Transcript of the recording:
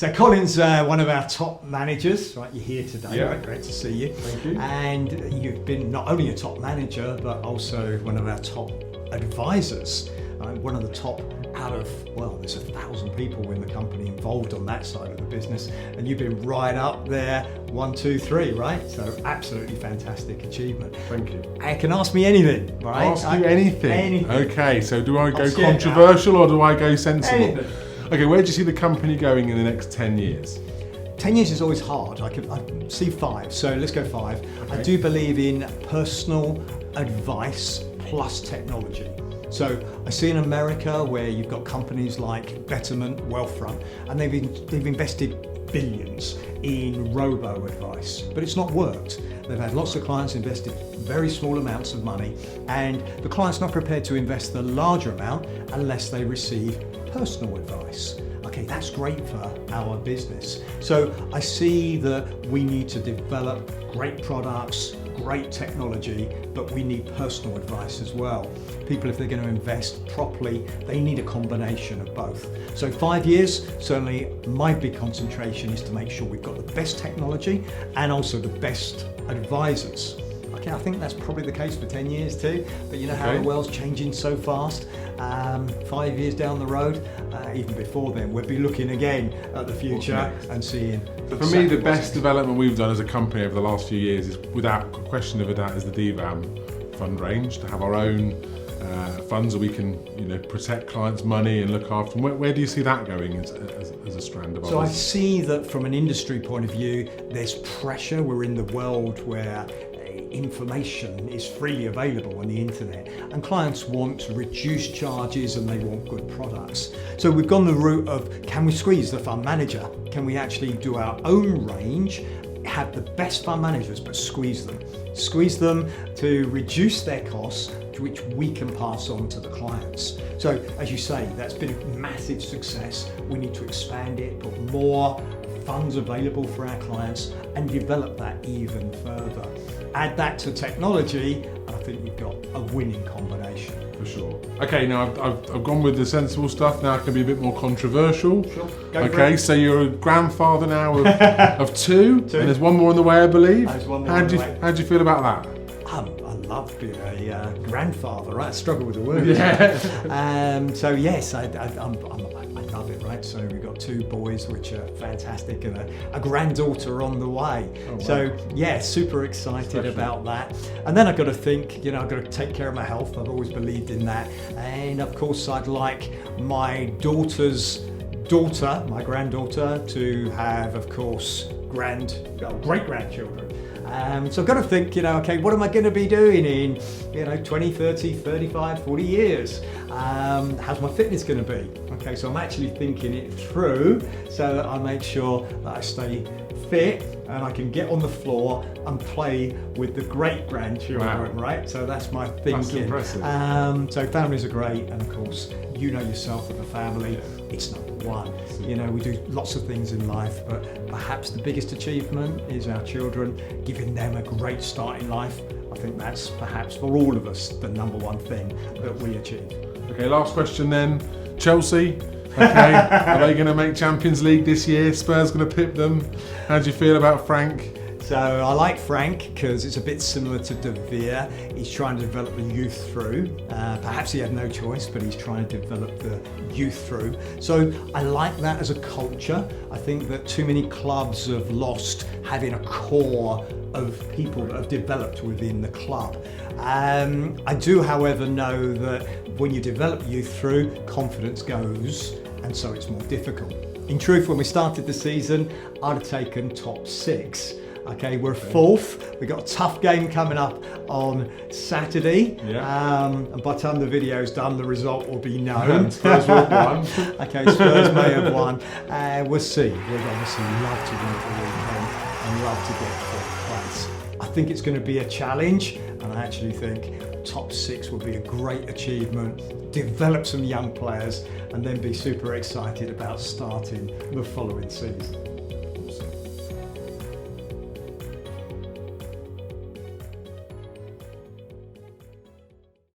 So Colin's one of our top managers, right? You're here today, Yeah. right? Great to see you. Thank you. And you've been not only a top manager, but also one of our top advisors. One of the top out of, well, there's 1,000 people in the company involved on that side of the business. And you've been right up there, 1, 2, 3, right? So absolutely fantastic achievement. Thank you. You can ask me anything, right? Ask you anything. Anything. Okay, so do I go I'm scared controversial or do I go sensible? Anything. Okay, where do you see the company going in the next 10 years? 10 years is always hard. I see 5, so let's go 5. Okay. I do believe in personal advice plus technology. So I see in America where you've got companies like Betterment, Wealthfront, and they've invested billions in robo-advice, but it's not worked. They've had lots of clients invested very small amounts of money, and the client's not prepared to invest the larger amount unless they receive personal advice. Okay, that's great for our business. So I see that we need to develop great products, great technology, but we need personal advice as well. People, if they're going to invest properly, they need a combination of both. So 5 years, certainly my big concentration is to make sure we've got the best technology and also the best advisors. Okay, I think that's probably the case for 10 years too, but you know how the world's changing so fast. 5 years down the road, even before then, we'll be looking again at the future and seeing. So for me, the best development we've done as a company over the last few years is, without question of a doubt, is the deVere fund range, to have our own funds that we can, protect clients' money and look after them. Where do you see that going as a strand of ours? So I see that from an industry point of view, there's pressure. We're in the world where information is freely available on the internet, and clients want reduced charges and they want good products. So we've gone the route of, can we squeeze the fund manager? Can we actually do our own range, have the best fund managers, but squeeze them to reduce their costs, which we can pass on to the clients. So as you say, that's been a massive success. We need to expand it, put more funds available for our clients and develop that even further. Add that to technology, and I think we've got a winning combination. For sure. Okay, now I've gone with the sensible stuff. Now it can be a bit more controversial. Sure. Okay, so you're a grandfather now of two, and there's one more on the way, I believe. There's one more How on do the you way. feel about that? I love being a grandfather, right? I struggle with the word. Yeah. So yes, I love it, right? So we've got 2 boys, which are fantastic, and a granddaughter on the way. Oh, wow. So yeah, super excited about that. And then I've got to think, I've got to take care of my health. I've always believed in that. And of course, I'd like my daughter's daughter, my granddaughter, to have, of course, great-grandchildren. So I've got to think, okay, what am I going to be doing in, 20, 30, 35, 40 years? How's my fitness going to be? Okay, so I'm actually thinking it through so that I make sure that I stay fit and I can get on the floor and play with the great-grandchildren, right? So that's my thinking. That's impressive. So families are great, and of course, you know yourself with a family, it's number one. We do lots of things in life, but perhaps the biggest achievement is our children, giving them a great start in life. I think that's perhaps for all of us the number one thing that we achieve. Okay, last question then. Chelsea, okay, are they going to make Champions League this year? Spurs going to pip them? How do you feel about Frank? So I like Frank because it's a bit similar to deVere. He's trying to develop the youth through. Perhaps he had no choice, but he's trying to develop the youth through. So I like that as a culture. I think that too many clubs have lost having a core of people that have developed within the club. I do, however, know that when you develop youth through, confidence goes, and so it's more difficult. In truth, when we started the season, I'd have taken top 6. Okay, we're 4th. We've got a tough game coming up on Saturday. Yeah. And by the time the video's done, the result will be known. Spurs will have won. Okay, Spurs may have won. We'll see. We'd obviously love to win the weekend and love to get 4th place. I think it's going to be a challenge, and I actually think top 6 will be a great achievement. Develop some young players, and then be super excited about starting the following season.